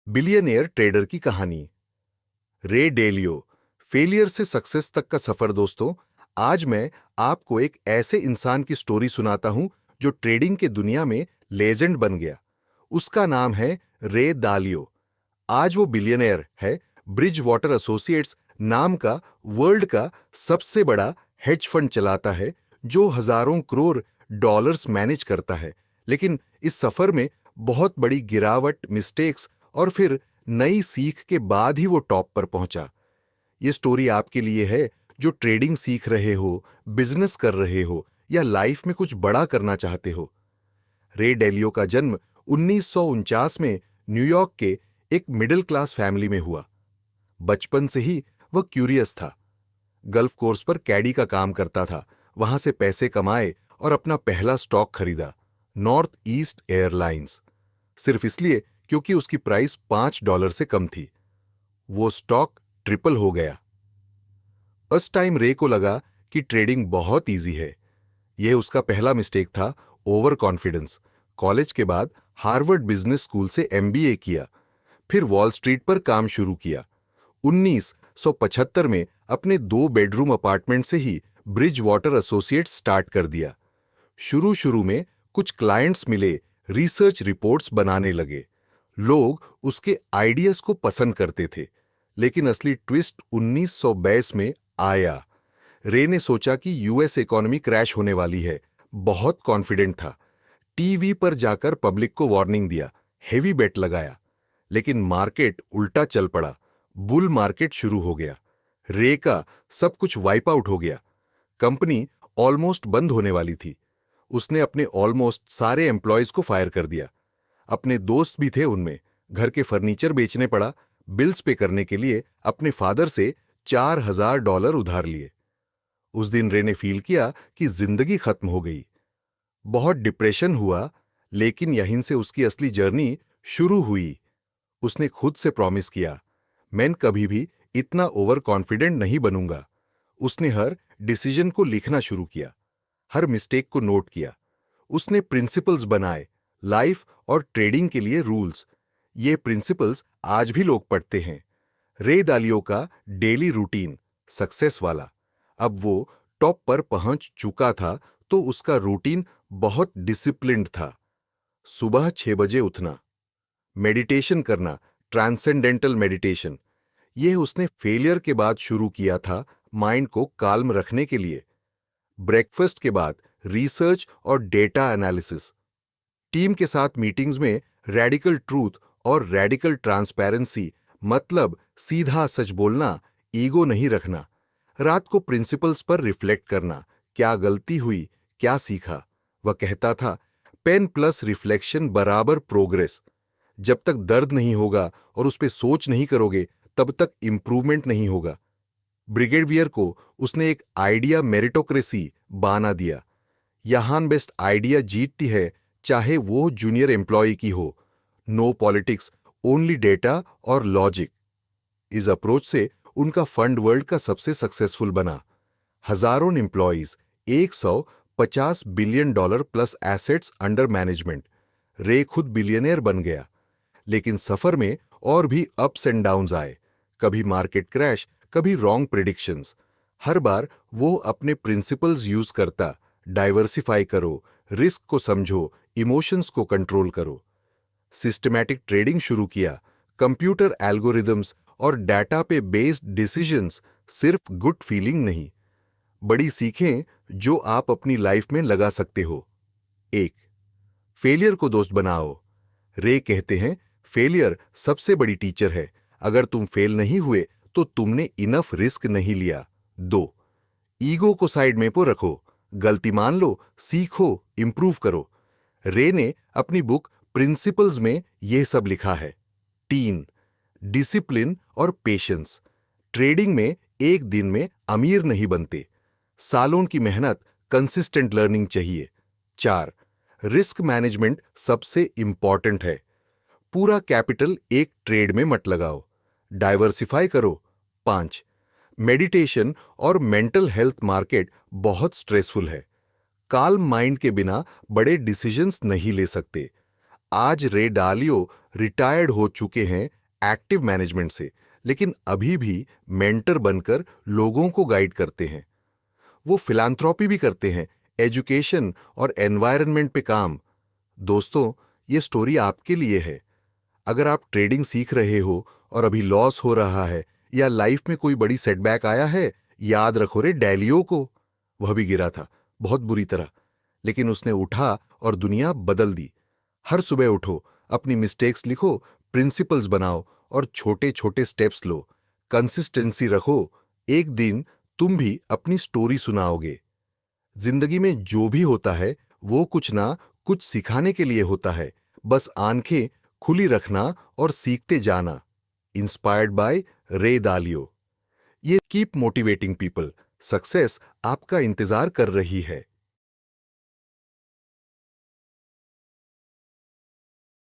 Billionaire trader की कहानी। रे डेलियो, फेलियर से सक्सेस तक का सफर। दोस्तों, आज मैं आपको एक ऐसे इंसान की स्टोरी सुनाता हूं जो ट्रेडिंग के दुनिया में लेजेंड बन गया। उसका नाम है रे दालियो। आज वो बिलियनियर है। ब्रिज वाटर एसोसिएट्स नाम का वर्ल्ड का सबसे बड़ा हेज फंड चलाता है, जो हजारों करोड़ डॉलर्स मैनेज करता है। लेकिन इस सफर में बहुत बड़ी गिरावट, मिस्टेक्स और फिर नई सीख के बाद ही वो टॉप पर पहुंचा। ये स्टोरी आपके लिए है जो ट्रेडिंग सीख रहे हो, बिजनेस कर रहे हो या लाइफ में कुछ बड़ा करना चाहते हो। रे डेलियो का जन्म 1949 में न्यूयॉर्क के एक मिडिल क्लास फैमिली में हुआ। बचपन से ही वह क्यूरियस था। गल्फ कोर्स पर कैडी का काम करता था। वहां से पैसे कमाए और अपना पहला स्टॉक खरीदा, नॉर्थ ईस्ट एयरलाइंस, सिर्फ इसलिए क्योंकि उसकी प्राइस $5 से कम थी। वो स्टॉक ट्रिपल हो गया। उस टाइम रे को लगा कि ट्रेडिंग बहुत इजी है। यह उसका पहला मिस्टेक था, ओवर कॉन्फिडेंस। कॉलेज के बाद हार्वर्ड बिजनेस स्कूल से एमबीए किया, फिर वॉल स्ट्रीट पर काम शुरू किया। 1975 में अपने 2 बेडरूम अपार्टमेंट से ही ब्रिज वाटर एसोसिएट स्टार्ट कर दिया। शुरू शुरू में कुछ क्लाइंट्स मिले, रिसर्च रिपोर्ट्स बनाने लगे। लोग उसके आइडियाज को पसंद करते थे। लेकिन असली ट्विस्ट 1922 में आया। रे ने सोचा कि यूएस इकोनॉमी क्रैश होने वाली है। बहुत कॉन्फिडेंट था। टीवी पर जाकर पब्लिक को वार्निंग दिया, हेवी बेट लगाया। लेकिन मार्केट उल्टा चल पड़ा। बुल मार्केट शुरू हो गया। रे का सब कुछ वाइप आउट हो गया। कंपनी ऑलमोस्ट बंद होने वाली थी। उसने अपने ऑलमोस्ट सारे एम्प्लॉयज को फायर कर दिया। अपने दोस्त भी थे उनमें। घर के फर्नीचर बेचने पड़ा। बिल्स पे करने के लिए अपने फादर से $4000 उधार लिए। उस दिन रे ने फील किया कि जिंदगी खत्म हो गई। बहुत डिप्रेशन हुआ। लेकिन यहीं से उसकी असली जर्नी शुरू हुई। उसने खुद से प्रॉमिस किया, मैं कभी भी इतना ओवर कॉन्फिडेंट नहीं बनूंगा। उसने हर डिसीजन को लिखना शुरू किया, हर मिस्टेक को नोट किया। उसने प्रिंसिपल्स बनाए, लाइफ और ट्रेडिंग के लिए रूल्स। ये प्रिंसिपल्स आज भी लोग पढ़ते हैं। रे दालियो का डेली रूटीन, सक्सेस वाला। अब वो टॉप पर पहुंच चुका था, तो उसका रूटीन बहुत डिसिप्लिन्ड था। सुबह 6 बजे उठना, मेडिटेशन करना, ट्रांसेंडेंटल मेडिटेशन। यह उसने फेलियर के बाद शुरू किया था, माइंड को काल्म रखने के लिए। ब्रेकफास्ट के बाद रिसर्च और डेटा एनालिसिस। टीम के साथ मीटिंग्स में रेडिकल ट्रूथ और रेडिकल ट्रांसपेरेंसी, मतलब सीधा सच बोलना, ईगो नहीं रखना। रात को प्रिंसिपल्स पर रिफ्लेक्ट करना, क्या गलती हुई, क्या सीखा। वह कहता था, पेन प्लस रिफ्लेक्शन बराबर प्रोग्रेस। जब तक दर्द नहीं होगा और उस पर सोच नहीं करोगे, तब तक इंप्रूवमेंट नहीं होगा। ब्रिगेडियर को उसने एक आइडिया मेरिटोक्रेसी बाना दिया। यहां बेस्ट आइडिया जीतती है, चाहे वो जूनियर एम्प्लॉय की हो। नो पॉलिटिक्स, ओनली डेटा और लॉजिक। इस अप्रोच से उनका फंड वर्ल्ड का सबसे सक्सेसफुल बना। हजारों employees, $150 billion plus assets under management. रे खुद बिलियनियर बन गया। लेकिन सफर में और भी अप्स एंड डाउन्स आए। कभी मार्केट क्रैश, कभी रॉन्ग प्रिडिक्शंस। हर बार वो अपने प्रिंसिपल्स यूज करता, डाइवर्सिफाई करो, रिस्क को समझो, इमोशंस को कंट्रोल करो। सिस्टमैटिक ट्रेडिंग शुरू किया, कंप्यूटर एल्गोरिदम्स और डाटा पे बेस्ड डिसीजंस, सिर्फ गुड फीलिंग नहीं। बड़ी सीखें जो आप अपनी लाइफ में लगा सकते हो। 1, फेलियर को दोस्त बनाओ। रे कहते हैं, फेलियर सबसे बड़ी टीचर है। अगर तुम फेल नहीं हुए तो तुमने इनफ रिस्क नहीं लिया। 2, ईगो को साइड में पर रखो। गलती मान लो, सीखो, इंप्रूव करो। रे ने अपनी बुक प्रिंसिपल्स में यह सब लिखा है। 3, डिसिप्लिन और पेशेंस। ट्रेडिंग में एक दिन में अमीर नहीं बनते। सालों की मेहनत, कंसिस्टेंट लर्निंग चाहिए। 4, रिस्क मैनेजमेंट सबसे इंपॉर्टेंट है। पूरा कैपिटल एक ट्रेड में मत लगाओ, डाइवर्सिफाई करो। 5, मेडिटेशन और मेंटल हेल्थ। मार्केट बहुत स्ट्रेसफुल है। काल्म माइंड के बिना बड़े डिसीजंस नहीं ले सकते। आज रे डालियो रिटायर्ड हो चुके हैं एक्टिव मैनेजमेंट से, लेकिन अभी भी मेंटर बनकर लोगों को गाइड करते हैं। वो फिलैंथ्रोपी भी करते हैं, एजुकेशन और एनवायरनमेंट पे काम। दोस्तों, ये स्टोरी आपके लिए है। अगर आप ट्रेडिंग सीख रहे हो और अभी लॉस हो रहा है या लाइफ में कोई बड़ी सेटबैक आया है, याद रखो रे डैलियो को। वह भी गिरा था, बहुत बुरी तरह, लेकिन उसने उठा और दुनिया बदल दी। हर सुबह उठो, अपनी मिस्टेक्स लिखो, प्रिंसिपल्स बनाओ और छोटे छोटे स्टेप्स लो। कंसिस्टेंसी रखो, एक दिन तुम भी अपनी स्टोरी सुनाओगे। जिंदगी में जो भी होता है वो कुछ ना कुछ सिखाने के लिए होता है। बस आंखें खुली रखना और सीखते जाना। इंस्पायर्ड बाय रे डालियो। ये कीप मोटिवेटिंग पीपल। सक्सेस आपका इंतजार कर रही है।